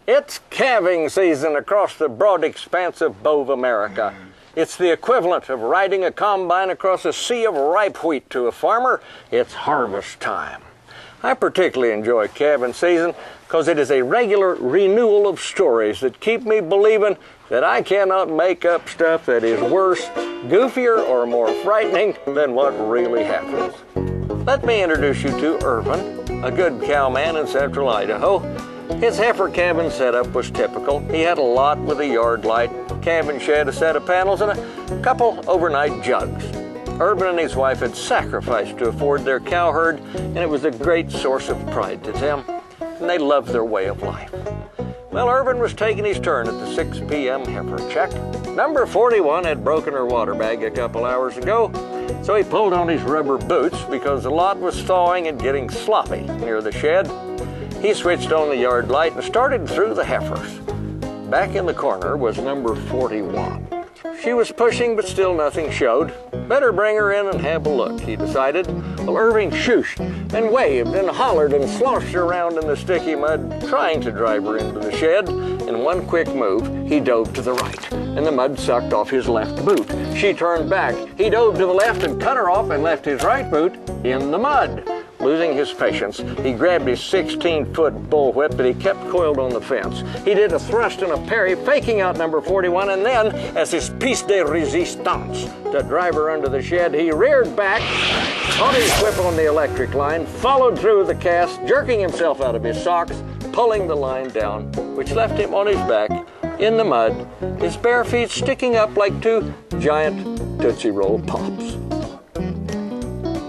It's calving season across the broad expanse of Bove America. It's the equivalent of riding a combine across a sea of ripe wheat to a farmer. It's harvest time. I particularly enjoy calving season because it is a regular renewal of stories that keep me believing that I cannot make up stuff that is worse, goofier, or more frightening than what really happens. Let me introduce you to Irvin, a good cowman in central Idaho. His heifer calving setup was typical. He had a lot with a yard light, calving shed, a set of panels, and a couple overnight jugs. Irvin and his wife had sacrificed to afford their cow herd, and it was a great source of pride to them, and they loved their way of life. Well, Irvin was taking his turn at the 6 p.m. heifer check. Number 41 had broken her water bag a couple hours ago, so he pulled on his rubber boots because the lot was thawing and getting sloppy near the shed. He switched on the yard light and started through the heifers. Back in the corner was number 41. She was pushing, but still nothing showed. Better bring her in and have a look, he decided. Well, Irving shooshed and waved and hollered and sloshed around in the sticky mud, trying to drive her into the shed. In one quick move, he dove to the right, and the mud sucked off his left boot. She turned back. He dove to the left and cut her off and left his right boot in the mud. Losing his patience, he grabbed his 16-foot bullwhip that he kept coiled on the fence. He did a thrust and a parry, faking out number 41, and then, as his piece de resistance to drive her under the shed, he reared back, caught his whip on the electric line, followed through the cast, jerking himself out of his socks, pulling the line down, which left him on his back in the mud, his bare feet sticking up like two giant Tootsie Roll Pops.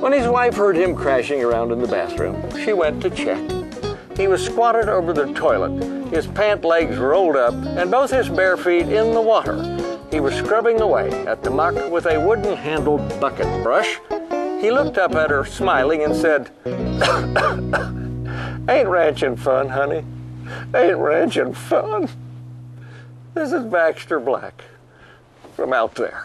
When his wife heard him crashing around in the bathroom, she went to check. He was squatted over the toilet, his pant legs rolled up, and both his bare feet in the water. He was scrubbing away at the muck with a wooden-handled bucket brush. He looked up at her, smiling, and said, "Ain't ranchin' fun, honey? Ain't ranchin' fun?" This is Baxter Black from out there.